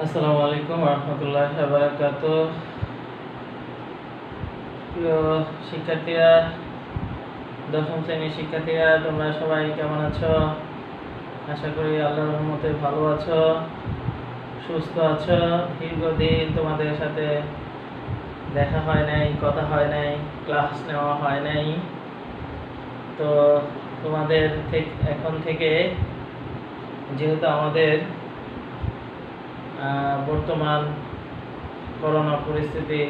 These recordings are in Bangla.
আসসালামু আলাইকুম রহমতুল্লাহি ওয়া বারাকাতুহু। প্রিয় শিক্ষার্থীরা, দশম শ্রেণীর শিক্ষার্থীরা, তোমরা সবাই কেমন আছো? আশা করি আল্লাহর রহমতে ভালো আছো, সুস্থ আছো। দীর্ঘদিন তোমাদের সাথে দেখা হয় নাই, কথা হয় নাই, ক্লাস নেওয়া হয় নাই। তো তোমাদের এখন থেকে যেহেতু আমাদের বর্তমান করোনা পরিস্থিতি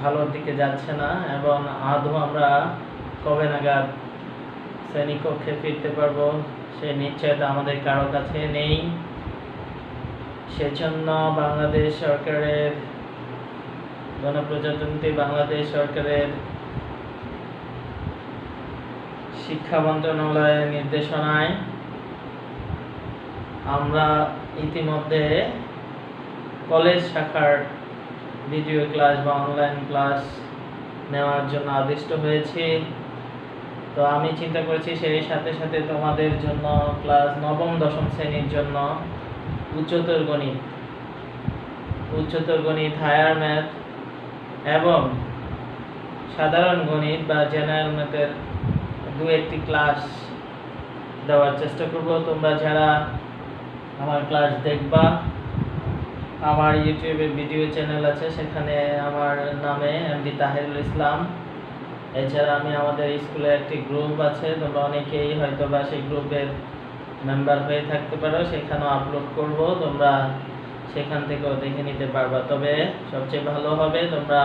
ভালোর দিকে যাচ্ছে না এবং আদৌ আমরা কবে নাগাদ শ্রেণীকক্ষে ফিরতে পারবো সে নিশ্চয়তা আমাদের কারো কাছে নেই। সেজন্য বাংলাদেশ সরকারের, গণপ্রজাতন্ত্রী বাংলাদেশ সরকারের শিক্ষা মন্ত্রণালয়ের নির্দেশনায় আমরা ইতিমধ্যে কলেজ শাখার ভিডিও ক্লাস বা অনলাইন ক্লাস নেওয়ার জন্য আদিষ্ট হয়েছি। তো আমি চিন্তা করেছি সেই সাথে সাথে তোমাদের জন্য ক্লাস নবম দশম শ্রেণীর জন্য উচ্চতর গণিত, হায়ার ম্যাথ এবং সাধারণ গণিত বা জেনারেল ম্যাথের দু একটি ক্লাস দেওয়ার চেষ্টা করব। তোমরা যারা আমার ক্লাস দেখবা, আমার ইউটিউবে ভিডিও চ্যানেল আছে, সেখানে আমার নামে এমডি তাহিরুল ইসলাম। এছাড়া আমি আমাদের স্কুলে একটি গ্রুপ আছে, তোমরা অনেকেই হয়তো বা সেই গ্রুপের মেম্বার হয়ে থাকতে পারো, সেখানেও আপলোড করব, তোমরা সেখান থেকেও দেখে নিতে পারবা। তবে সবচেয়ে ভালো হবে তোমরা,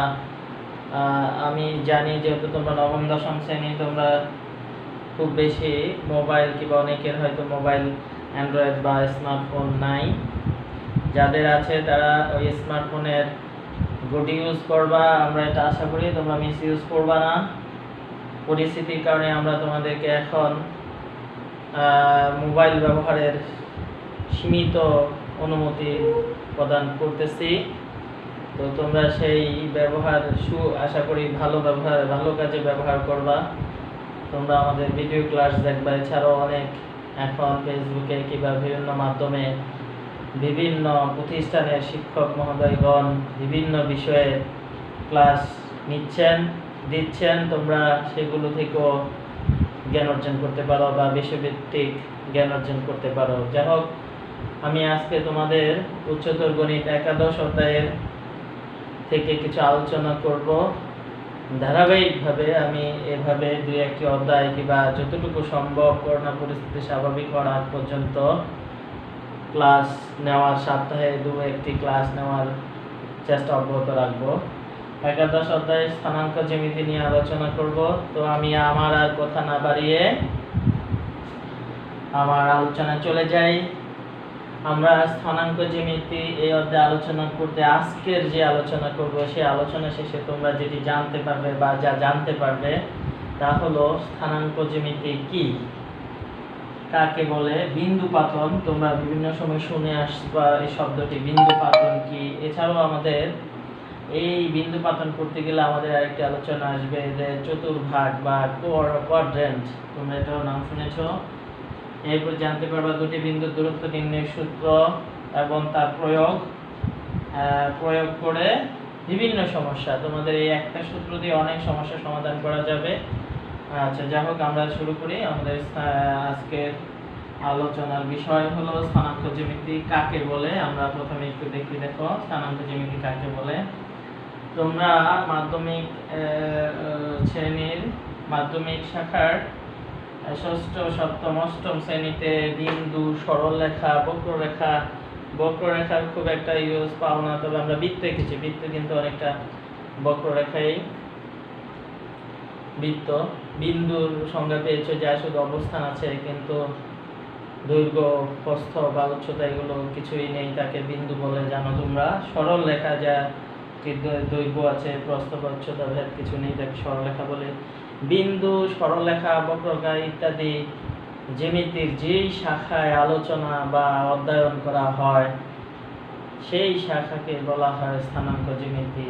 আমি জানি যেহেতু তোমরা নবম দশম শ্রেণী, তোমরা খুব বেশি মোবাইল কিংবা অনেকের হয়তো মোবাইল অ্যান্ড্রয়েড বা স্মার্টফোন নাই। যাদের আছে তারা ওই স্মার্টফোনের গুড ইউজ করবা, আমরা এটা আশা করি। তোমরা মিস ইউজ করবা না। পরিস্থিতির কারণে আমরা তোমাদেরকে এখন মোবাইল ব্যবহারের সীমিত অনুমতি প্রদান করতেছি। তো তোমরা সেই ব্যবহার আশা করি ভালো কাজে ব্যবহার করবা। তোমরা আমাদের ভিডিও ক্লাস দেখবা। এছাড়াও অনেক এখন ফেসবুকে কিংবা বিভিন্ন মাধ্যমে বিভিন্ন প্রতিষ্ঠানের শিক্ষক মহোদয়গণ বিভিন্ন বিষয়ে ক্লাস দিচ্ছেন। তোমরা সেগুলো থেকেও জ্ঞান অর্জন করতে পারো বা বিষয়ভিত্তিক জ্ঞান অর্জন করতে পারো। যাই হোক, আমি আজকে তোমাদের উচ্চতর গণিত একাদশ অধ্যায়ের থেকে কিছু আলোচনা করব। ধারাবাহিকভাবে আমি এভাবে দুই একটি অধ্যায় কিংবা যতটুকু সম্ভব করোনা পরিস্থিতি স্বাভাবিক হওয়ার আগ পর্যন্ত ক্লাস নেওয়ার, সপ্তাহে দু একটি ক্লাস নেওয়ার চেষ্টা অব্যাহত রাখবো। একাদশ অধ্যায় স্থানাঙ্ক জ্যামিতি নিয়ে আলোচনা করব। তো আমি আমার আর কথা না বাড়িয়ে আমার আলোচনা চলে যাই। আমরা স্থানাঙ্ক জ্যামিতি এই অধ্যায়ে আলোচনা করতে, আজকের যে আলোচনা করব সেই আলোচনা শেষে তোমরা যেটি জানতে পারবে বা যা জানতে পারবে তা হলো স্থানাঙ্ক জ্যামিতি কি, কাকে বলে, বিন্দু পাতন। তোমরা বিভিন্ন সময় শুনে আসবা এই শব্দটি, বিন্দু পাতন কি। এছাড়াও আমাদের এই বিন্দু পাতন করতে গেলে আমাদের আরেকটি আলোচনা আসবে যে চতুর্ভাগ বা কোয়াড্রেন্ট, তোমরা এটাও নাম শুনেছ। এরপর জানতে পারবা দুটি বিন্দুর দূরত্ব নির্ণয়ের সূত্র এবং তার প্রয়োগ করে বিভিন্ন সমস্যা। তোমাদের এই একটা সূত্র দিয়ে অনেক সমস্যা সমাধান করা যাবে। আচ্ছা, যাই হোক, আমরা শুরু করি। আমাদের আজকের আলোচনার বিষয় হলো স্থানাঙ্ক জ্যামিতি কাকে বলে। আমরা প্রথমে একটু দেখো স্থানাঙ্ক জ্যামিতি কাকে বলে। তোমরা মাধ্যমিক শাখার ষষ্ঠ, সপ্তম, অষ্টম শ্রেণীতে বিন্দু, সরলরেখা, বক্ররেখার খুব একটা ইউজ পাও না। তবে আমরা বৃত্ত এঁকেছি। বৃত্ত কিন্তু অনেকটা বক্ররেখাই বৃত্ত। বিন্দুর সংজ্ঞা পেয়েছো যা শুধু অবস্থান আছে, কিন্তু দৈর্ঘ্য, প্রস্থ বা উচ্চতা এগুলো কিছুই নেই, তাকে বিন্দু বলে জানো তোমরা। সরল রেখা যা দৈর্ঘ্য আছে, প্রস্থ বা উচ্চতা ভেদ কিছু নেই, তাকে সরলরেখা বলে। বিন্দু, সরলরেখা, বক্ররেখা ইত্যাদি জ্যামিতির যেই শাখায় আলোচনা বা অধ্যয়ন করা হয় সেই শাখাকে বলা হয় স্থানাঙ্ক জ্যামিতি।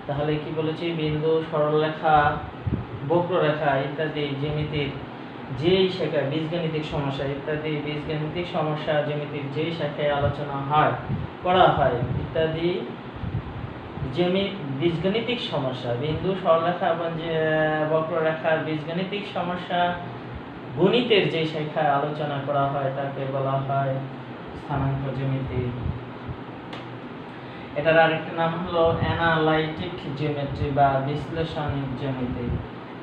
তাহলে কি বলেছি? বিন্দু, সরলরেখা, বক্ররেখা ইত্যাদি জ্যামিতির যেই শাখায় বীজগণিতিক সমস্যা ইত্যাদি বীজগণিতিক সমস্যা জ্যামিতির যেই শাখায় আলোচনা করা হয় ইত্যাদি বীজগণিতিক সমস্যা বিন্দু সরলরেখা এবং বক্ররেখার বীজগণিতিক সমস্যা গণিতের যে শাখায় আলোচনা করা হয় তাকে বলা হয় স্থানাঙ্ক জ্যামিতি। এটার আরেকটা নাম হলো অ্যানালাইটিক জিওমেট্রি বা বিশ্লেষণিক জ্যামিতি।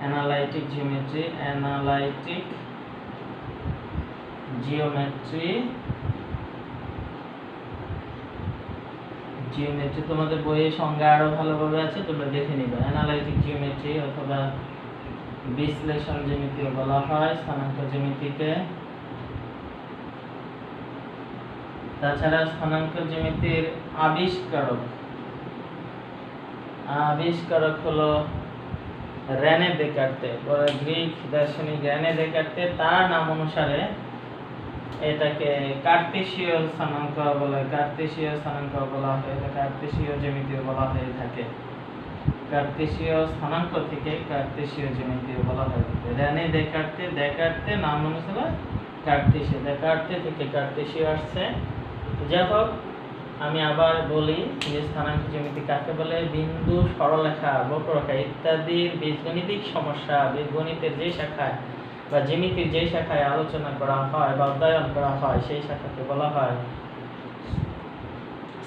অ্যানালাইটিক জিওমেট্রি তোমাদের বইয়ে সংজ্ঞা আরো ভালোভাবে আছে, তোমরা দেখে নিবে। অ্যানালাইটিক জিওমেট্রি অথবা বিশ্লেষণ জ্যামিতিও বলা হয় স্থানাঙ্ক জ্যামিতিকে। তাছাড়া স্থানাঙ্ক জ্যামিতির আবিষ্কারক হলো রেনে দেকার্তে, গ্রিক দার্শনিক রেনে দেকার্তে। তার নাম অনুসারে এটাকে কার্তেশীয় স্থানাঙ্ক বলা হয়, কার্তেশীয় জ্যামিতিও বলা হয়ে থাকে। কার্তেশীয় স্থানাঙ্ক থেকে কার্তেশীয় জ্যামিতিও বলা হয়। রেনে দেকার্তে নাম অনুসারে কার্তেশীয়, দেকার্তে থেকে কার্তেশীয় আসছে। যাই হোক, আমি আবার বলি যে স্থানাঙ্ক জ্যামিতি কাকে বলে? বিন্দু সরলরেখা বক্ররেখা ইত্যাদির বীজগণিতিক সমস্যা বীজগণিতের যে শাখায় বা জ্যামিতির যে শাখায় আলোচনা করা হয় বা অধ্যয়ন করা হয় সেই শাখাকে বলা হয়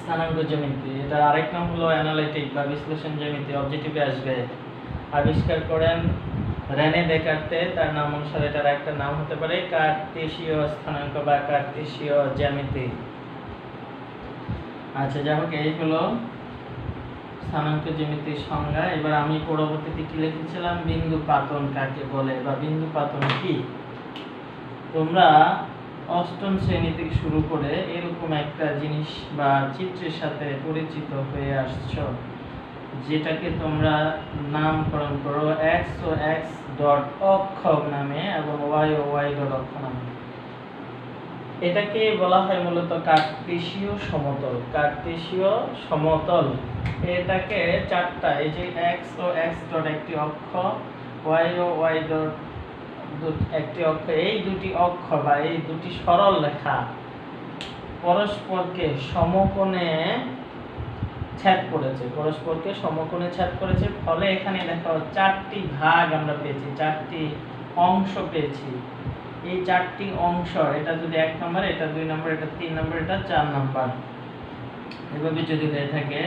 স্থানাঙ্ক জ্যামিতি। এটা আরেক নাম হলো অ্যানালাইটিক বা বিশ্লেষণ জ্যামিতি। অবজেক্টিভে আসবে। আবিষ্কার করেন রেনে দেকার্তে। তার নাম অনুসারে এটার একটা নাম হতে পারে কার্তেশীয় স্থানাঙ্ক বা কার্তেশীয় জ্যামিতি। আচ্ছা, যাই হোক, এই হলো স্থানাঙ্ক জ্যামিতির সংজ্ঞা। এবার আমি পরবর্তীতে কি লিখেছিলাম, বিন্দু পাতন কাকে বলে বা বিন্দু পাতন কি। তোমরা অষ্টম শ্রেণী থেকে শুরু করে এরকম একটা জিনিস বা চিত্রের সাথে পরিচিত হয়ে আসছো, যেটাকে তোমরা নামকরণ করো এক্স ও এক্স ডট অক্ষ নামে এবং ওয়াই ও ওয়াই ডট অক্ষ নামে। এটাকে বলা হয় মূলত কার্তেশীয় সমতল। এটাকে চারটা, এই যে এক্স ও এক্স ডট একটি অক্ষ, ওয়াই ও ওয়াই ডট একটি অক্ষ, এই দুটি অক্ষ বা এই দুটি সরল রেখা পরস্পরকে সমকোণে ছেদ করেছে। ফলে এখানে দেখো চারটি ভাগ আমরা পেয়েছি, চারটি অংশ পেয়েছি। এই চারটি অংশ, এটা যদি 1 নম্বর, এটা 2 নম্বর, এটা 3 নম্বর, এটা 4 নম্বর, এভাবে যদি হয়ে থাকে,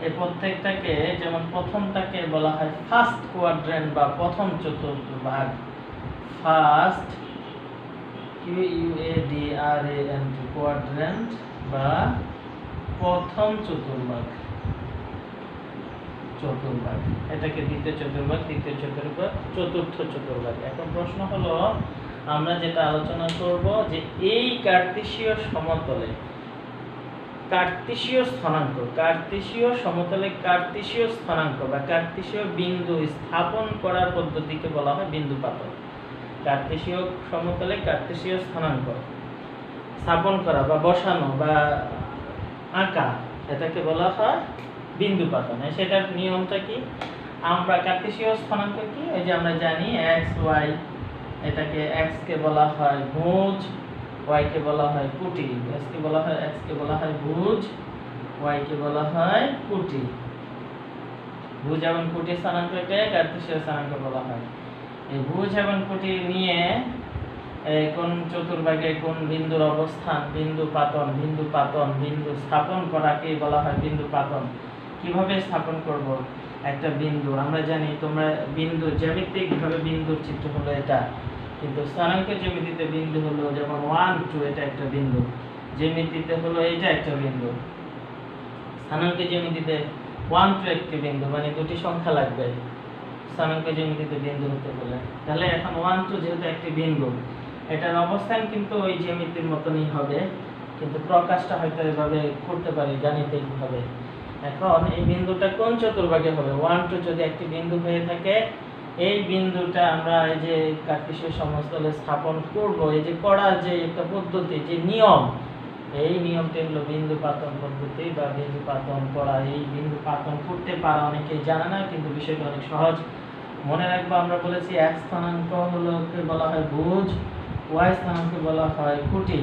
এই প্রত্যেকটাকে, যেমন প্রথমটাকে বলা হয় ফার্স্ট কোয়াড্রেন্ট বা প্রথম চতুর্ভাগ, ফার্স্ট QUADRANT কোয়াড্রেন্ট বা প্রথম চতুর্ভাগ। এটাকে দ্বিতীয় চতুর্ভাগ, তৃতীয় চতুর্ভাগ, চতুর্থ চতুর্ভাগ। এখন প্রশ্ন হলো, আমরা যেটা আলোচনা করব যে এই কার্তেশীয় সমতলে কার্তেশীয় সমতলে কার্তেশীয় স্থানাঙ্ক বা কার্তেশীয় বিন্দু স্থাপন করার পদ্ধতিকে বলা হয় বিন্দু পাতন। কার্তেশীয় সমতলে কার্তেশীয় স্থানাঙ্ক স্থাপন করা বা বসানো বা আঁকা, এটাকে বলা হয় বিন্দু পাতন। সেটার নিয়মটা কি? আমরা কার্তেশীয় স্থানাঙ্ক কি, এই যে আমরা জানি এক্স ওয়াই, এটাকে এক্স কে বলা হয় ভুজ, ওয়াই কে বলা হয় কুটি। এক্স কে বলা হয় ভুজ, ওয়াই কে বলা হয় কুটি। ভুজ এবং কুটি স্থানাঙ্ককে কার্তেশীয় স্থানাঙ্ক বলা হয়। এই ভুজ এবং কুটি নিয়ে কোন চতুর্ভাগে কোন বিন্দুর অবস্থান, বিন্দু স্থাপন করাকে বলা হয় বিন্দু পাতন। কিভাবে স্থাপন করব একটা বিন্দু? আমরা জানি, তোমরা বিন্দু জ্যামিতিক ভাবে বিন্দুর চিত্র হলো এটা, কিন্তু স্থানাঙ্ক জ্যামিতিতে বিন্দু হলো যেমন 1 2, এটা একটা বিন্দু। জ্যামিতিতে হলো এটা একটা বিন্দু। স্থানাঙ্ক জ্যামিতিতে 1 2 একটি বিন্দু, মানে দুটি সংখ্যা লাগবে স্থানাঙ্ক জ্যামিতিতে বিন্দু হতে বলে। তাহলে এখন 1 2 যেহেতু একটি বিন্দু, এটার অবস্থান কিন্তু ওই জ্যামিতির মতনই হবে, কিন্তু প্রকাশটা হয়তো এভাবে করতে পারি গাণিতিকভাবে। এখন এই বিন্দুটা কোন চতুর্ভাগে হবে? 1 2 যদি একটি বিন্দু হয়ে থাকে, এই বিন্দুটা আমরা এই যে কার্তেশীয় সমতলে স্থাপন করব, এই যে করার যে একটা পদ্ধতি, যে নিয়ম, এই নিয়মটি হলো বিন্দু পাতন পদ্ধতি বা বিন্দু পাতন করা। এই বিন্দু পাতন করতে পারা অনেকেই জানে না, কিন্তু বিষয়টা অনেক সহজ। মনে রাখবো আমরা বলেছি x স্থানাঙ্ক হলো কে বলা হয় ভুজ, y স্থানাঙ্ক বলা হয় কোটি।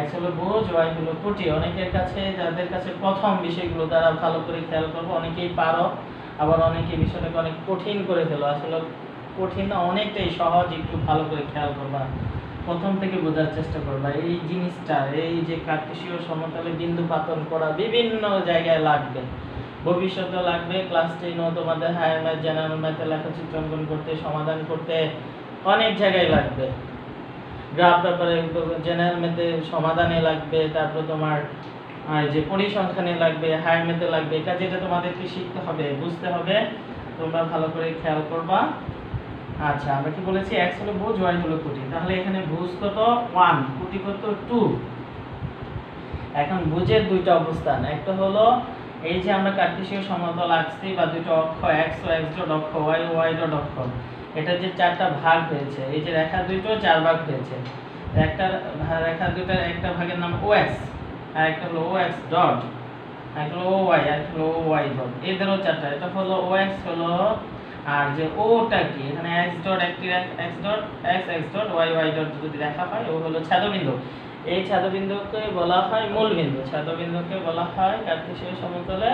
x হলো ভুজ, y হলো কোটি। অনেকের কাছে যাদের কাছে প্রথম বিষয়গুলো তারা ভালো করে খেয়াল করবো, অনেকেই পারো, আবার অনেকে বিষয়টাকে অনেক কঠিন করে ফেলো। আসলে কঠিন না, অনেকটাই সহজ, একটু ভালো করে খেয়াল করবা, প্রথম থেকে বোঝার চেষ্টা করবা। এই জিনিসটা, এই যে কার্টেসীয় সমতলে বিন্দু পাতন করা বিভিন্ন জায়গায় লাগবে, ভবিষ্যতে লাগবে। ক্লাস 10 তোমাদের হায়ার ম্যাথ, জেনারেল ম্যাথে লেখচিত্র অঙ্কন করতে, সমাধান করতে অনেক জায়গায় লাগবে। গ্রাফ ব্যাপারে জেনারেল ম্যাথে সমাধানে লাগবে, তারপর তোমার যে পরিসংখ্যানে লাগবে, হায়ার ম্যাথে লাগবে। কাজে এটা তোমাদেরকে শিখতে হবে, বুঝতে হবে, তোমরা ভালো করে খেয়াল করবা। আচ্ছা, আমরা কি বলেছি x হলো ভুজ, y হলো কোটি। তাহলে এখানে ভুজ কত 1, কোটি কত 2। এখন ভুজের দুইটা অবস্থান, একটা হলো এই যে আমরা কার্টেসীয় সমতল আঁকছি বা দুটো অক্ষ x ও x ডট অক্ষ, y ও y ডট অক্ষ, এটা যে চারটা ভাগ হয়েছে, এই যে রেখা দুটো চার ভাগ হয়েছে। একটা রেখা দুটার একটা ভাগের নাম OX, আর একটা হলো OX ডট, আর একটা হলো OY, আর একটা হলো OY ডট। এদেরও চারটা, এটা হলো OX হলো, আর যে ওটা কি এখানে x ডট একটি x dot x x dot y y dot যদি দেখা হয়, ও হলো ছাদবিন্দু। এই ছাদবিন্দুকে বলা হয় মূলবিন্দু। ছাদবিন্দুকে বলা হয় কার্টেসীয় সমতলে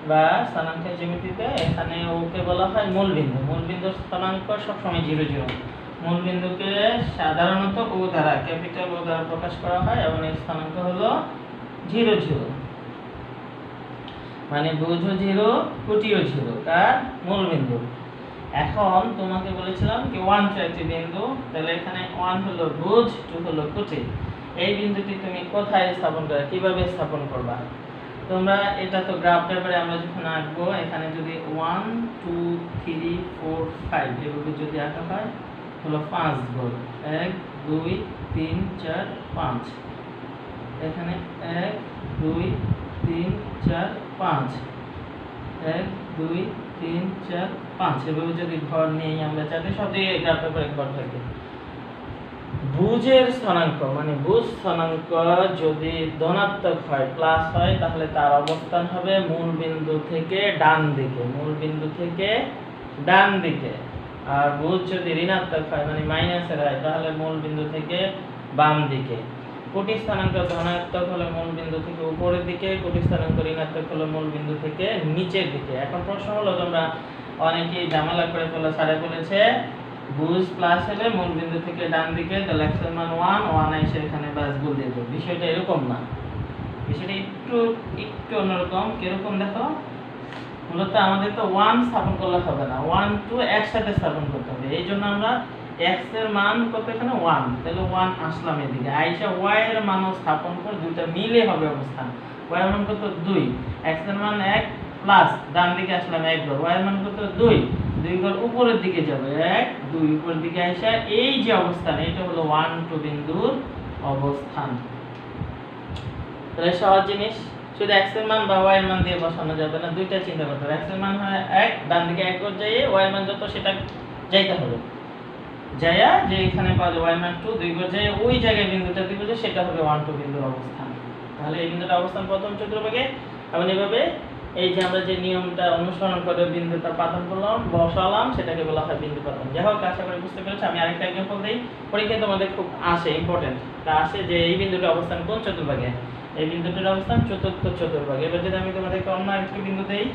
বা স্থানাঙ্কের জ্যামিতিতে এখানে ওকে বলা হয় মূলবিন্দু। মূলবিন্দুর স্থানাঙ্ক সবসময় 0 0। মূলবিন্দুকে সাধারণত ও দ্বারা, ক্যাপিটাল ও দ্বারা প্রকাশ করা হয়, এবং এর স্থানাঙ্ক হলো 0 0। মানে ভুজও 0, কোটিও 0, তার মূলবিন্দু। এখন তোমাকে বলেছিলাম কি 1 2 একটি বিন্দু, তাহলে এখানে 1 হলো ভুজ, 2 হলো কোটি। এই বিন্দুটি তুমি কোথায় স্থাপন করবে, কিভাবে স্থাপন করবা? তোমরা এটা তো গ্রাফ পেপারে আমরা যখন আঁকবো, এখানে যদি 1 2 3 4 5 এভাবে যদি আঁকা হয়, হলো 5 গোল, 1 2 3 4 5। এখানে 1 2 3 4 5, 1 2 3 4 5 এভাবে যদি ঘর নেই আমরা, যাতে সব দিকে গ্রাফ পেপারে ঘর থাকে। ভুজের স্থানাঙ্ক মানে ভুজ স্থানাঙ্ক যদি ধনাত্মক হয়, প্লাস হয়, তাহলে তার অবস্থান হবে মূল বিন্দু থেকে ডান দিকে, মূল বিন্দু থেকে ডান দিকে। আর ভুজ যদি ঋণাত্মক হয় মানে মাইনাসের হয়, তাহলে মূল বিন্দু থেকে বাম দিকে। কোটি স্থানাঙ্ক ধনাত্মক হলে মূল বিন্দু থেকে উপরের দিকে, কোটি স্থানাঙ্ক ঋণাত্মক হলে মূল বিন্দু থেকে নিচের দিকে। এখন প্রশ্ন হলো, তোমরা অনেকেই ঝামেলা করে ফেলো, স্যারে বলেছে ভুজ প্লাস হলে মূল বিন্দু থেকে ডান দিকে, তাহলে x এর মান 1 1 এসে এখানে ব্যাস গুণ দিয়ে দেব। বিষয়টা এরকম না, বিষয়টা একটু অন্যরকম। কিরকম দেখো, মূলত আমাদের তো 1 স্থাপন করলে হবে না, 1 2 একসাথে স্থাপন করতে হবে। এই জন্য আমরা x এর মান কত এখানে 1, তাহলে 1 আসলাম এদিকে, আইসা y এর মানও স্থাপন করে দুটো মিলে হবে অবস্থান। y এর মান কত 2, x এর মান 1 প্লাস ডান দিকে আসলাম 1 ঘর, y এর মান কত 2 2 ঘর উপরের দিকে যাবে, 1 2 উপরের দিকে আইসা এই যে অবস্থান, এটা হলো 1 2 বিন্দুর অবস্থান। তাহলে সহজ জিনিস, শুধু x এর মান বা y এর মান দিয়ে বসানো যাবে না, দুইটা চিন্তা করতে হবে। x এর মান হয় 1, ডান দিকে 1 ঘর যাইয়ে y এর মান যত সেটা যাইতে হবে, যাইয়া যে এখানে পাওয়া যায় y এর মান 2 2 ঘর যাইয়ে ওই জায়গায় বিন্দুটা দিব, যে সেটা হবে 1 2 বিন্দুর অবস্থান। তাহলে এই বিন্দুটার অবস্থান প্রথম চতুর্ভাগে। এবং এভাবে এই যে আমরা যে নিয়মটা অনুসরণ করে বিন্দুটা পাতন করলাম, বসালাম, সেটাকে বলা হয় বিন্দু পাতন। যাই হোক, আশা করি বুঝতে পেরেছো। আমি আরেকটা एग्जांपल দেই, পরীক্ষায় তোমাদের খুব আসে, ইম্পর্টেন্ট তা আসে যে এই বিন্দুটার অবস্থান কোন চতুর্ভাগে। এই বিন্দুটার অবস্থান চতুর্থ চতুর্ভাগে। এবার যদি আমি তোমাদেরকে অন্য আরেকটা বিন্দু দেই,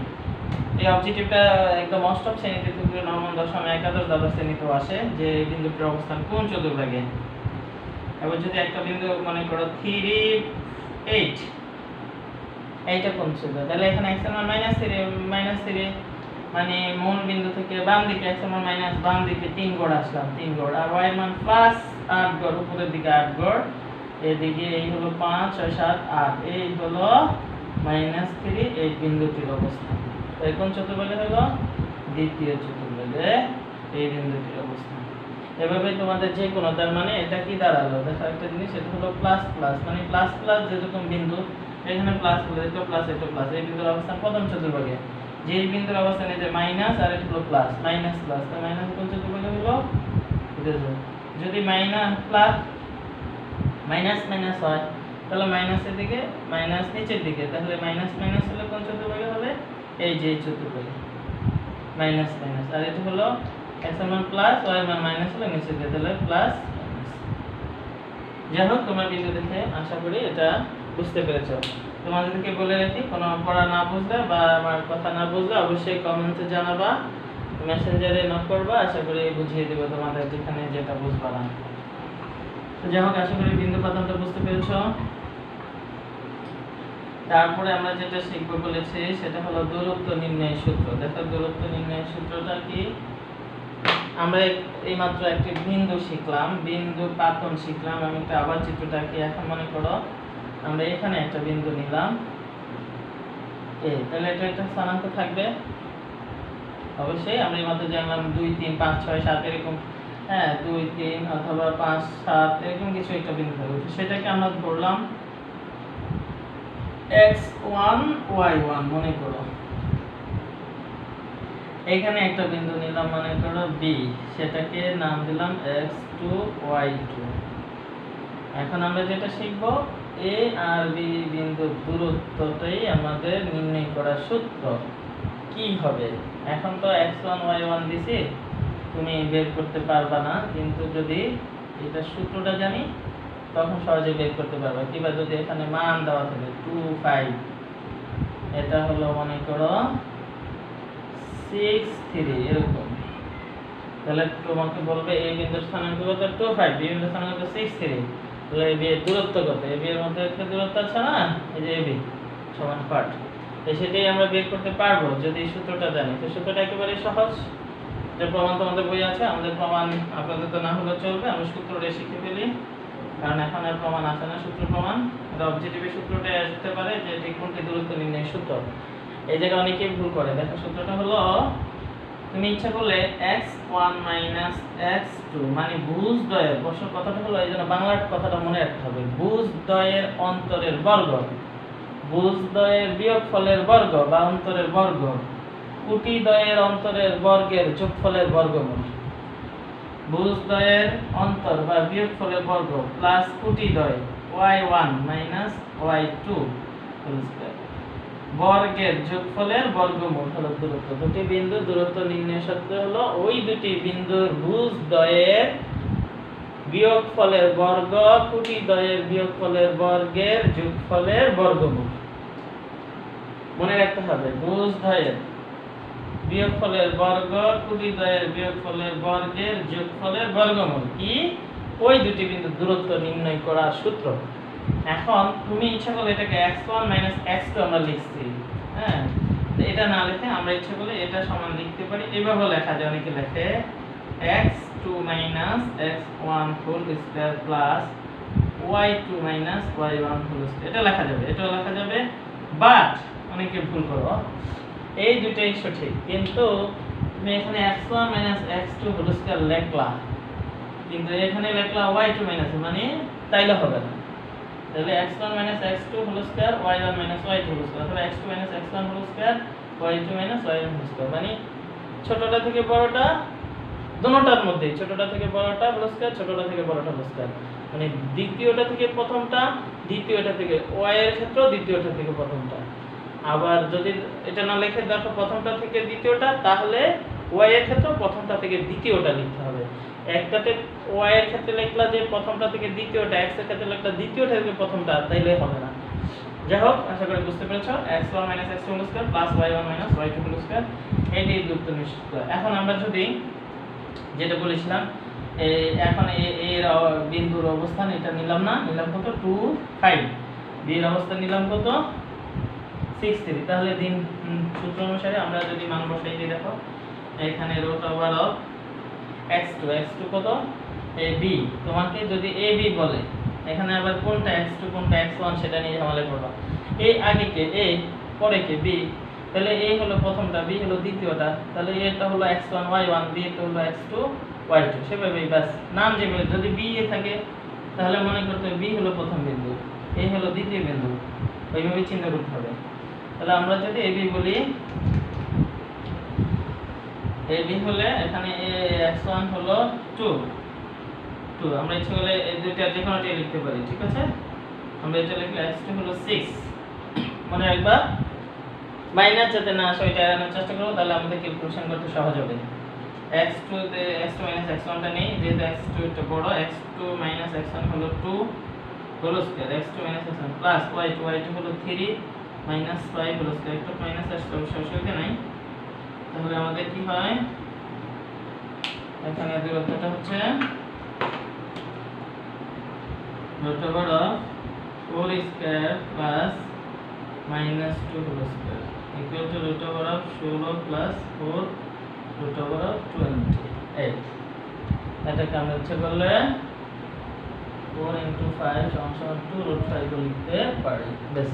এই অবজেক্টিভটা একদম অষ্টম শ্রেণীতে থেকে নবম দশম একাদশ দ্বাদশ শ্রেণীতেও আসে, যে এই বিন্দুটার অবস্থান কোন চতুর্ভাগে। এবার যদি একটা বিন্দু মনে করো 3 8, এইটা কোন চতুর্ভাগে, তাহলে এখানে x এর মান -3 মানে মূল বিন্দু থেকে বাম দিকে, x এর মান মাইনাস বাম দিকে 3 গড় আসলাম, 3 গড়, আর y এর মান প্লাস 8 গড়, উপরের দিকে 8 গড়, এদিকে এই হলো 5 6 7 8, এই হলো -3 এই বিন্দুটির অবস্থান। তাই কোন চতুর্ভাগে হলো? দ্বিতীয় চতুর্ভাগে এই বিন্দুটির অবস্থান। এভাবে তোমাদের যে কোনো, তার মানে এটা কি দাঁড়ালো, দেখো একটা জিনিস, এটা হলো প্লাস প্লাস, মানে প্লাস প্লাস যেরকম বিন্দু, এখানে প্লাস প্লাস, এটা প্লাস এটা প্লাস, এই বিন্দুর অবস্থান প্রথম চতুর্ভাগে। যে এই বিন্দুর অবস্থান এই যে মাইনাস, আর এটা হলো প্লাস, মাইনাস প্লাস, তো মাইনাস কোন চতুর্ভাগে হলো? যদি মাইনাস প্লাস মাইনাস মাইনাস হয়, তাহলে মাইনাসের দিকে, মাইনাস নিচের দিকে, তাহলে মাইনাস মাইনাস হলে কোন চতুর্ভাগে হবে? এই যে চতুর্ভাগে। মাইনাস মাইনাস, আর এটা হলো x এর মান প্লাস y এর মান মাইনাস হলে নিচে দিয়ে দিলে প্লাস মাইনাস। যাই হোক, তোমরা ভিডিও দেখে আশা করি এটা বুঝতে পেরেছো। তোমাদেরকে বলে রাখি, কোনো পড়া না বুঝলে বা আমার কথা না বুঝলে অবশ্যই কমেন্টে জানাবা, মেসেঞ্জারে নক করবা, আশা করি বুঝিয়ে দেবো তোমাদের যেখানে যেটা বুঝবা না। তো যাই হোক, আশা করি বিন্দু পাতাটা বুঝতে পেরেছো। তারপরে আমরা যেটা শিখবো বলেছি সেটা হলো দূরত্ব নির্ণয়ের সূত্র। দেখো দূরত্ব নির্ণয়ের সূত্রটা কি। আমরা এইমাত্র একটি বিন্দু শিখলাম, বিন্দু পাতন শিখলাম। আমি একটা আবার চিত্রটা কি, এখন মনে করো আমরা এখানে একটা বিন্দু নিলাম এ, তাহলে এটা একটা স্থানাঙ্ক থাকবে অবশ্যই। আমরা এইমাত্র জানলাম 2 3 5 6 7 এরকম, হ্যাঁ 2 3 অথবা 5 7 এরকম কিছু একটা বিন্দু থাকবে। সেটাকে আমরা ধরলাম x1 y1 মনে করো। এখানে একটা বিন্দু নিলাম মনে করো b, সেটাকে নাম দিলাম x2 y2। এখন আমরা যেটা শিখব, a আর b বিন্দুর দূরত্বটাই আমাদের নির্ণয় করার সূত্র। কি হবে, এখন তো x1 y1 দিছি, তুমি বের করতে পারবা না, কিন্তু যদি এটা সূত্রটা জানি তখন সহজে বের করতে পারবা। কিংবা যদি এখানে মান দেওয়া থাকে 2 5, এটা হলো মনে করো 6 3 এরকম, তাহলে তোমাকে বলবে এই বিন্দুর স্থানাঙ্ক কত 2 5, বি বিন্দুর স্থানাঙ্ক কত 6 3, তাহলে এই বি এর দূরত্ব কত, এই বি এর মধ্যে একটা দূরত্ব আছে না, এই যে এবি সমান পাঠ, তো সেটাই আমরা বের করতে পারবো যদি এই সূত্রটা জানি। তো সূত্রটা একেবারে সহজ, যে প্রমাণ তোমাদের বই আছে, আমাদের প্রমাণ আপাতত না হলে চলবে, আমি সূত্রটা শিখে ফেলি, কারণ এখন আর প্রমাণ আসে না। সূত্র প্রমাণ অবজেক্টিভের সূত্রটা আসতে পারে যে ঠিক কোনটি দূরত্ব নির্ণয়ের সূত্র। এই জায়গায় অনেকেই ভুল করে। দেখো সূত্রটা হলো, তুমি ইচ্ছা করলে x1 x2 মানে ভুজদ্বয়ের, বর্ষ কথাটা হলো এই জন্য বাংলার কথাটা মনে রাখতে হবে, ভুজদ্বয়ের অন্তরের বর্গ, ভুজদ্বয়ের বিয়োগফলের বর্গ বা অন্তরের বর্গ, কুটিদ্বয়ের অন্তরের বর্গের যোগফলের বর্গমূল। ভুজদ্বয়ের অন্তর বা বিয়োগফলের বর্গ প্লাস কুটিদ্বয় y1 y2 বর্গের যোগফলের বর্গমূল হলো দূরত্ব। দুটি বিন্দুর দূরত্ব নির্ণয় সূত্র হলো ওই দুটি বিন্দুর ভুজদ্বয়ের বিয়োগফলের বর্গ কুটিদ্বয়ের বিয়োগফলের বর্গের যোগফলের বর্গমূল। মনে রাখতে হবে, ভুজদ্বয়ের বিয়োগফলের বর্গ কুটিদ্বয়ের বিয়োগফলের বর্গের যোগফলের বর্গমূল কি, ওই দুটি বিন্দুর দূরত্ব নির্ণয় করার সূত্র। এখন তুমি ইচ্ছা করলে এটাকে x1 x2 আমরা লিখছি, হ্যাঁ, এটা না লিখে আমরা ইচ্ছা করলে এটা সমান লিখতে পারি, এভাবে লেখা যায়। অনেকে লেখে x2 x1 whole square plus y2 y1 whole square, এটা লেখা যাবে, এটাও লেখা যাবে। বাট অনেকে ভুল করো, এই দুটোই সঠিক, কিন্তু তুমি এখানে x1 x2 হোল স্কয়ার লেখলা, কিন্তু এখানে লেখলা y2 মানে তাইলে হবে না। তাহলে x1 x2 whole square y1 y2 whole square, অথবা x2 x1 whole square y2 y1 whole square, মানে ছোটটা থেকে বড়টা দুটোটার মধ্যে, ছোটটা থেকে বড়টা হোল স্কয়ার, ছোটটা থেকে বড়টা হোল স্কয়ার, মানে দ্বিতীয়টা থেকে প্রথমটা, দ্বিতীয়টা থেকে y এর ক্ষেত্রে দ্বিতীয়টা থেকে প্রথমটা। আবার যদি এটা না লিখে দেখো প্রথমটা থেকে দ্বিতীয়টা, তাহলে y এর ক্ষেত্রে প্রথমটা থেকে দ্বিতীয়টা লিখতে হবে। একটাতে y এর ক্ষেত্রে লিখলা যে প্রথমটা থেকে দ্বিতীয়টা, x এর ক্ষেত্রে লিখলা দ্বিতীয়টা থেকে প্রথমটা, তাইলে হবে না। যাই হোক, আশা করি বুঝতে পেরেছো। x1 x2 whole square plus y1 y2 whole square, এটাই দূরত্ব নিশ্চিত করা। এখন আমরা যদি যেটা বলেছিলাম, এখন এর বিন্দুর অবস্থান এটা নিলাম না, নিলাম কত 2 5, বি এর অবস্থান নিলাম কত 6 3, তাহলে দিন সূত্র অনুসারে আমরা যদি মান বসাই দিই, দেখো এখানে রুট ওভার অফ x2 কত ab, তোমাকে যদি ab বলে, এখানে আবার কোনটা x2 কোনটা x1 সেটা নিয়ে ঝামেলা করবা। a আগে কে a, পরে কে b, তাহলে a হলো প্রথমটা, b হলো দ্বিতীয়টা, তাহলে এটা হলো x1 y1, b এটা হলো x2 y2, সেভাবেই বাস নাম যেগুলো যদি b এ থাকে তাহলে মনে করতে হবে b হলো প্রথম বিন্দু, a হলো দ্বিতীয় বিন্দু, ওইভাবে চিহ্ন করতে হবে। তাহলে আমরা যদি ab বলি, ab হলে এখানে x1 হলো 2, আমরা ইচ্ছা করলে এই দুইটা যে কোনোটাই লিখতে পারি, ঠিক আছে। আমরা এটা লিখলে x2 হলো 6, মনে রাখবা মাইনাস যাতে না আসে ওইটা এড়ানোর চেষ্টা করবো, তাহলে আমাদের ক্যালকুলেশন করতে সহজ হবে। x2 তে x2 - x1 টা নেই, যেহেতু x2 টা বড়, x2 - x1 হলো 2 whole square, x2 - x1 plus y2 হলো 3 মাইনাস 5 হোল স্কয়ার। একটু মাইনাস আসলে অসুবিধা নাই। তাহলে আমাদের কি হয়, এখানে দূরত্বটা হচ্ছে root over of 4 square plus minus 2 whole square equal to root over of 16 plus 4 root over of 28। এটাকে আমরা ইচ্ছে করলে 4 into 5 সমান 2 root 5 লিখতে পারি। বেশ,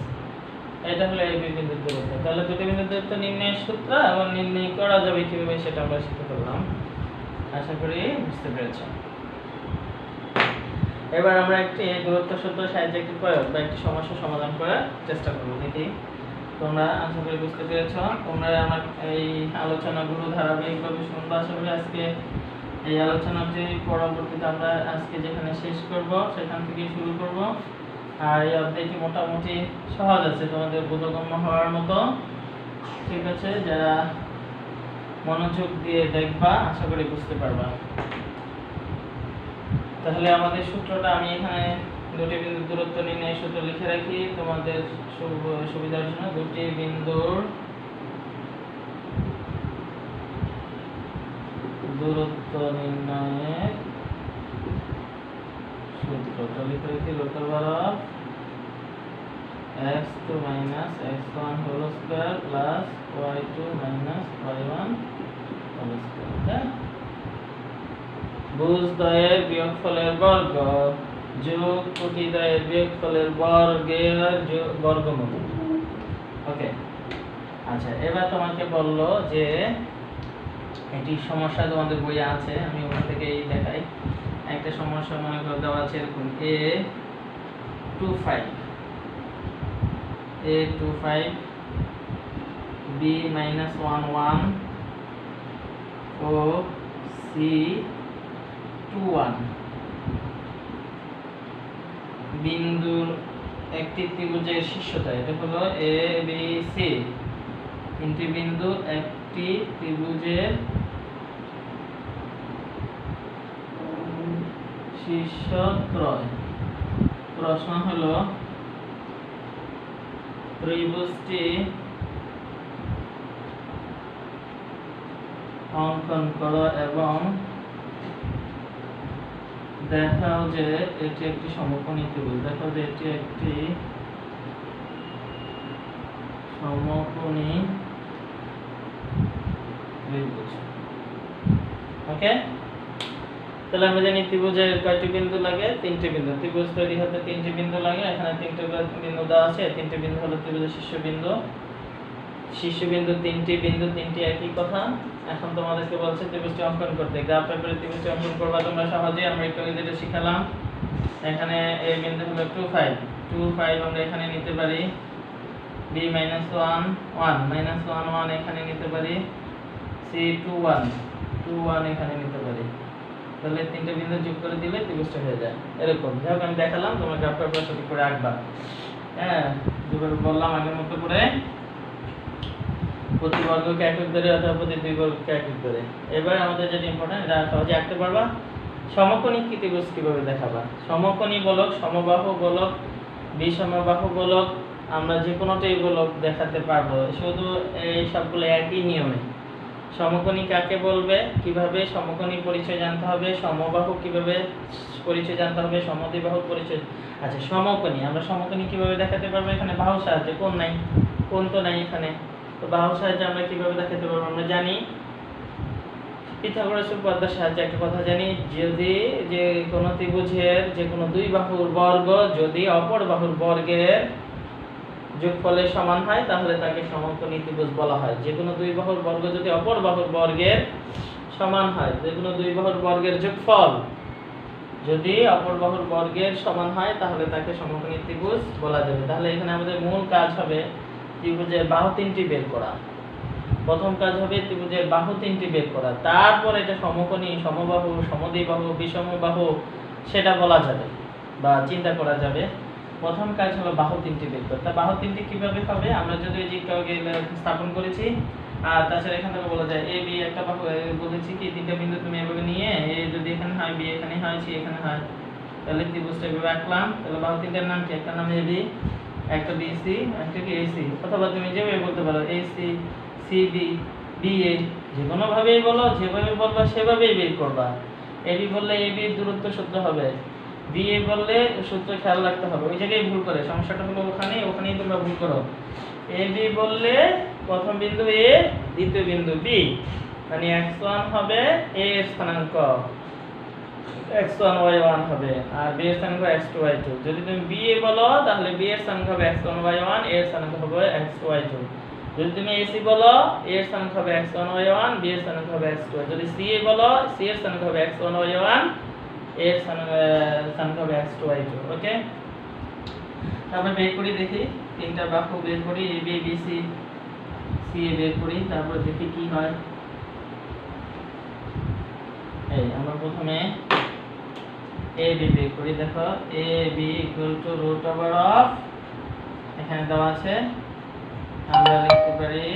এটা হলো এই দুই বিন্দুর দূরত্ব। তাহলে দুটি বিন্দুর দূরত্ব নির্ণয়ের সূত্র এবং নির্ণয় করা যাবে কিভাবে সেটা আমরা শিখতে পারলাম। আশা করি বুঝতে পেরেছেন। এবার আমরা একটি দূরত্ব সূত্র সাহায্যে একটি প্রয়োগ বা একটি সমস্যা সমাধান করার চেষ্টা করব। দেখি তোমরা আশা করি বুঝতে পেরেছ। তোমরা আমার এই আলোচনাগুলো ধারাবাহিকভাবে শুনবা। আশা করি আজকে এই আলোচনাটি পরবর্তীতে আমরা আজকে যেখানে শেষ করব সেখান থেকে শুরু করব। আর এই অধ্যায়টি মোটামুটি সহজ আছে, তোমাদের বোধগম্য হওয়ার মতো। ঠিক আছে, যারা মনোযোগ দিয়ে দেখবা আশা করি বুঝতে পারবা। তাহলে আমাদের সূত্রটা আমি এখানে দুটি বিন্দুর দূরত্ব নির্ণয়ের সূত্র লিখে রাখি তোমাদের সুবিধার জন্য। দুটি বিন্দুর দূরত্ব নির্ণয়ের সূত্রটা লিখে রাখি root over of x2 - x1 whole square plus y2 - y1 whole square। হ্যাঁ, ভুজদ্বয়ের বিয়োগফলের বর্গ যোগ কোটিদ্বয়ের বিয়োগফলের বর্গের বর্গমূল। ওকে, আচ্ছা, এবার তোমাকে বললো যে এটি সমস্যা তোমাদের বইয়ে আছে, আমি ওখান থেকেই দেখাই। একটা সমস্যা মনে করে দেওয়া আছে এরকম a25 b - 11 ও c21 বিন্দুর একটি ত্রিভুজের শীর্ষতা। এটা হলো এ বি সি, তিনটি বিন্দুর একটি ত্রিভুজের শীর্ষত্রয়। প্রশ্ন হলো ত্রিভুজটি অঙ্কন করো এবং দেখাও যে এটি একটি সমকোণী ত্রিভুজ। দেখাও যে এটি একটি সমকোণী ত্রিভুজ। ওকে, তাহলে আমরা জানি ত্রিভুজের কয়টি বিন্দু লাগে? তিনটি বিন্দু। ত্রিভুজ তৈরি হতে তিনটি বিন্দু লাগে। এখানে তিনটি বিন্দু দেওয়া আছে। তিনটি বিন্দু হলো ত্রিভুজের শীর্ষবিন্দু। শীর্ষবিন্দু তিনটি বিন্দু, তিনটি একই কথা। এখন তোমাদেরকে বলছে ত্রিভুজটি অঙ্কন করতে। গ্রাফ পেপারে ত্রিভুজটি অঙ্কন করবা তোমরা সহজেই। আমরা একটু যেটা শিখালাম, এখানে এই বিন্দু হলো 25 আমরা এখানে নিতে পারি। b - 1 এখানে নিতে পারি। c21 এখানে নিতে পারি। তাহলে তিনটে বিন্দু যোগ করে দিলে ত্রিভুজটা হয়ে যায় এরকম। যাই হোক, আমি দেখালাম, তোমরা গ্রাফ পেপারে সঠিক করে আঁকবা। হ্যাঁ, যেভাবে বললাম আগের মতো করে প্রতি বর্গকে একক ধরে অথবা প্রতি দুই বর্গকে একক ধরে। এবার আমাদের যেটা ইম্পর্টেন্ট, এটা সহজে আঁকতে পারবা। সমকোণী ত্রিভুজ কিভাবে দেখাবা? সমকোণী বলক, সমবাহু বলক, বিষমবাহু বলক, আমরা যে কোনোটাই বলক দেখাতে পারবো। শুধু এই সবগুলো একই নিয়মে। সমকোণী কাকে বলবে, কিভাবে সমকোণী পরিচয় জানতে হবে, সমবাহু কিভাবে পরিচয় জানতে হবে, সমদ্বিবাহু পরিচয়। আচ্ছা, সমকোণী আমরা সমকোণী কিভাবে দেখাতে পারবো? এখানে বাহু সাহায্যে। কোণ নাই, কোণ তো নাই এখানে, তো বাহু সাহায্যে আমরা কিভাবে দেখাতে পারবো? আমরা জানি পিথাগোরাস উপপাদ্যের সাহায্যে একটা কথা জানি, যদি যে কোনো ত্রিভুজের যে কোনো দুই বাহুর বর্গ যদি অপর বাহুর বর্গের যোগফলের সমান হয় তাহলে তাকে সমকোণী ত্রিভুজ বলা হয়। যে কোনো দুই বাহুর বর্গ যদি অপর বাহুর বর্গের সমান হয়, যে কোনো দুই বাহুর বর্গের যোগফল যদি অপর বাহুর বর্গের সমান হয় তাহলে তাকে সমকোণী ত্রিভুজ বলা যাবে। তাহলে এখানে আমাদের মূল কাজ হবে ত্রিভুজের বাহু তিনটি বের করা। প্রথম কাজ হবে ত্রিভুজের বাহু তিনটি বের করা, তারপর এটা সমকোণী, সমবাহু, সমদ্বিবাহু, বিষমবাহু সেটা বলা যাবে বা চিন্তা করা যাবে। প্রথম কাজ হলো বাহু তিনটি বের করতে। বাহু তিনটি কিভাবে হবে? আমরা যদি এই যে একটু আগে স্থাপন করেছি, আর তাছাড়া এখান থেকে বলা যায় এ বি একটা বাহু বলেছি কি তিনটা বিন্দু তুমি এভাবে নিয়ে এ যদি এখানে হয় বি এখানে হয় সি এখানে হয়, তাহলে ত্রিভুজটা এভাবে আঁকলাম। তাহলে বাহু তিনটার নাম কি? একটা নাম এ বি, একটা বি সি, একটা কি এ সি, অথবা তুমি যেভাবে বলতে পারো A C, C B, B A, যে কোনো ভাবেই বলো, যেভাবে বলবা সেভাবেই বের করবা। এ বি বললে এ বি দূরত্ব সূত্র হবে, বি এ বললে সূত্র খেয়াল রাখতে হবে, ওই জায়গায় ভুল করে সমস্যাটা হলো ওখানেই তোমরা ভুল করো। এ বি বললে প্রথম বিন্দু এ, দ্বিতীয় বিন্দু বি, মানে x1 হবে a এর স্থানাঙ্ক, x1 y1 হবে, আর b এর স্থানাঙ্ক x2 y2। যদি তুমি b এ বলো তাহলে b এর স্থানাঙ্ক হবে x1 y1, a এর স্থানাঙ্ক হবে x2 y2। যদি তুমি ac বলো a এর স্থানাঙ্ক হবে x1 y1, b এর স্থানাঙ্ক হবে x2। যদি c এ বলো c এর স্থানাঙ্ক হবে x1 y1, a এর স্থানাঙ্ক হবে x2 y2। ওকে, তারপর বের করি, দেখি তিনটা বাহু বের করি, a b b c, c a বের করি, তারপর দেখি কি হয়। এই আমরা প্রথমে a b বের করি। দেখো a b √, এখানে দেওয়া আছে, আমরা লিখতে পারি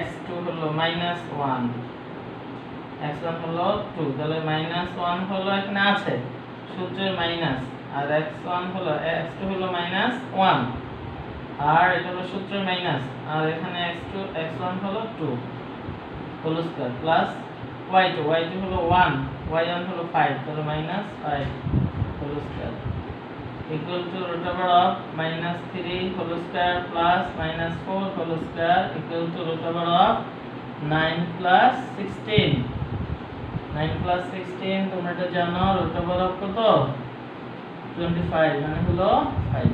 x2 হলো -1, x1 হলো 2, তাহলে -1 হলো এখানে আছে সূত্রের মাইনাস, আর x1 হলো x2 হলো -1, আর এটা হলো সূত্রের মাইনাস, আর এখানে x1 হলো 2 হোল স্কয়ার প্লাস y2 হলো 1, y1 হলো 5, তাহলে -5 whole square equal to √3 whole square plus -4 whole square equal to √9 plus 16। 9 plus 16 তোমরা এটা জানো, √, কত? 25, মানে হলো 5।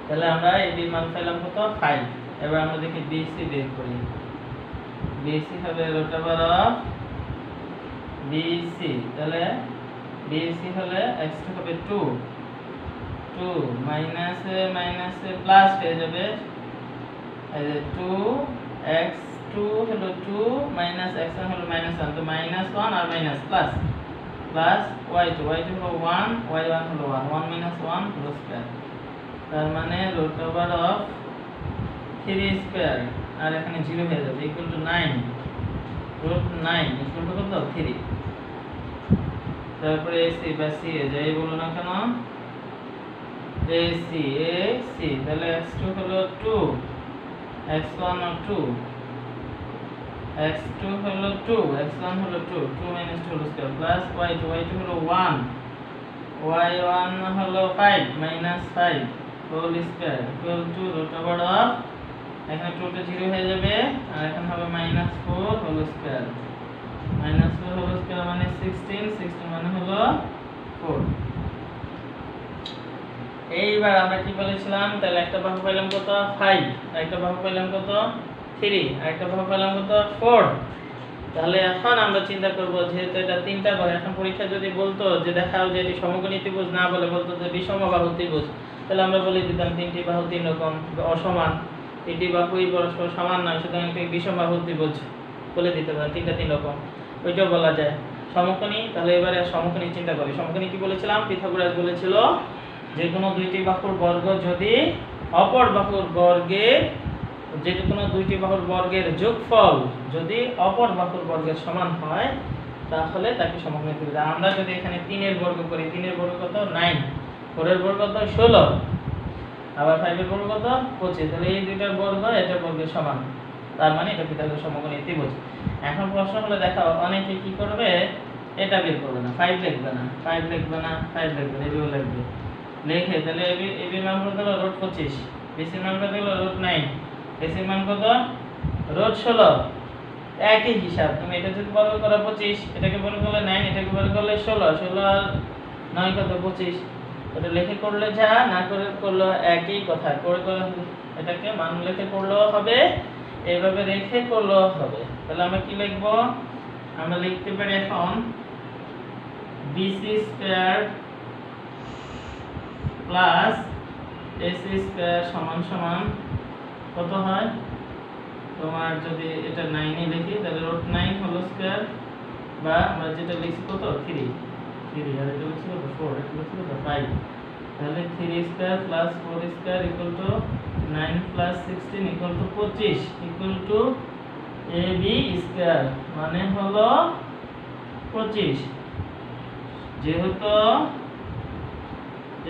তাহলে আমরা এই বি মান পেলাম কত? 5। এবার আমরা দেখি বিসি বের করি। বিসি হবে √, বিসি, তাহলে বিসি হলে x2 হবে 2 মাইনাসে মাইনাসে প্লাস হয়ে যাবে, এই যে 2x2 হলো 2 মাইনাস x1 হলো -1, তো -1 আর মাইনাস প্লাস y2 হলো 1, y1 হলো 1, 1 - 1 হোল স্কয়ার, তার মানে √3 স্কয়ার, আর এখানে 0 হয়ে যাবে, ইকুয়াল টু 9, √9 ইকুয়াল টু কত? 3। তারপরে ac বা c যাই বলো না কেন, ac, তাহলে x2 হলো 2, x1 ও 2, x2 হলো 2, x1 হলো 2, 2 - 2 হোল স্কয়ার প্লাস y2 হলো 1, y1 হলো 5 -5 হোল স্কয়ার ইকুয়াল টু √, এখানে 2 টা 0 হয়ে যাবে, আর এখানে হবে -4 হোল স্কয়ার, -4 হোল স্কয়ার মানে 16 মানে হলো 4। এইবার আমরা কি বলেছিলাম? তাহলে একটা বাহু পেলাম কত? 5, একটা বাহু পেলাম কত? 3, আর একটা বাহু পেলাম কত? 4। তাহলে এখন আমরা চিন্তা করব, যেহেতু এটা তিনটা বাহু, এখন পরীক্ষা যদি বলতো যে দেখাও যে এটি সমকোণী ত্রিভুজ, না বলে বলতো যে বিষমবাহু ত্রিভুজ, তাহলে আমরা বলে দিতাম তিনটি বাহু তিন রকম অসমান, তিনটি বাহুই পরস্পর সমান নয়, সুতরাং একটি বিষমবাহু ত্রিভুজ বলে দিতে পারেন, তিনটা তিন রকম, ওইটাও বলা যায়। সমকোণী, তাহলে এবারে সমকোণী চিন্তা করি। সমকোণী কি বলেছিলাম? পিথাগোরাস বলেছিল যে কোনো দুইটি বাহুর বর্গ যদি অপর বাহুর বর্গের, যে কোনো দুইটি বাহুর বর্গের যোগফল যদি অপর বাহুর বর্গের সমান হয় তাহলে তাকে সমকোণী ত্রিভুজ। আমরা যদি এখানে 3 এর বর্গ করি, 3 এর বর্গ কত? 9, 4 এর বর্গ কত? 16, আবার 5 এর বর্গ কত? 25, তাহলে এই দুইটার বর্গ এটার বর্গের সমান, তার মানে এটা পিথাগোরাস সমকোণী ত্রিভুজ। এখন প্রশ্ন হলো, দেখাও অনেকে কি করবে, এটা বের করবে না, 5 লিখবে না, 5 লিখবে না, 5 লিখবে না, এগুলো লিখবে, লিখে তাহলে এবি মান কত হলো? √25, বিসি মান কত হলো? √9, এসি মান কত? √16। একই হিসাব, তুমি এটা যদি বর্গ করো 25, এটাকে বর্গ করলে 9, এটাকে বর্গ করলে 16, 16 আর 9 কত? 25। এটা লিখে করলে যা, না করে করলে একই কথা, করে করে এটাকে মান লিখে করলেও হবে, এইভাবে রেখে করলেও হবে। তাহলে আমরা কি লিখব? আমরা লিখতে পারি এখন bc² প্লাস ac² সমান সমান কত হয়? তোমার যদি এটা 9 এ লিখি তাহলে √9 হোল স্কয়ার, বা আমরা যেটা লিখছি কত? 3 3 আর এটা হচ্ছে কত 4 এটা হচ্ছে কত 5 তাহলে 3 square plus 4 square equal to 9 plus 16 equal to 25 equal to ab square মানে হলো 25 যেহেতু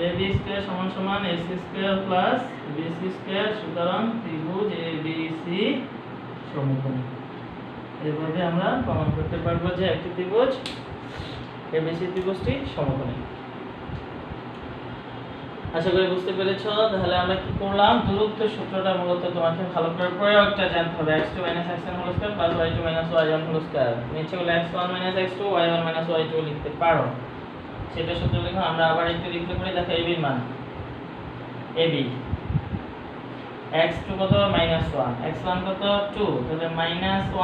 ab স্কয়ার সমান সমান ac square plus bc square সুতরাং ত্রিভুজ abc সমকোণী। এভাবে আমরা প্রমাণ করতে পারবো যে একটি ত্রিভুজ ABC ত্রিভুজটি সমকোণী। আশা করি বুঝতে পেরেছো। তাহলে আমরা কি করলাম, দূরত্ব সূত্রটা মূলত তোমাকে ভালো করে প্রয়োগটা জানতে হবে। x2 - x1 whole square plus y2 - y1 whole square. নিচে হলো x1 - x2 y1 - y2 লিখতে পারো। সেটা সূত্র লিখো। আমরা আবার একটু লিখতে পারি, দেখো ab এর মান ab x2 কত -1 x1 কত 2 তাহলে -1 -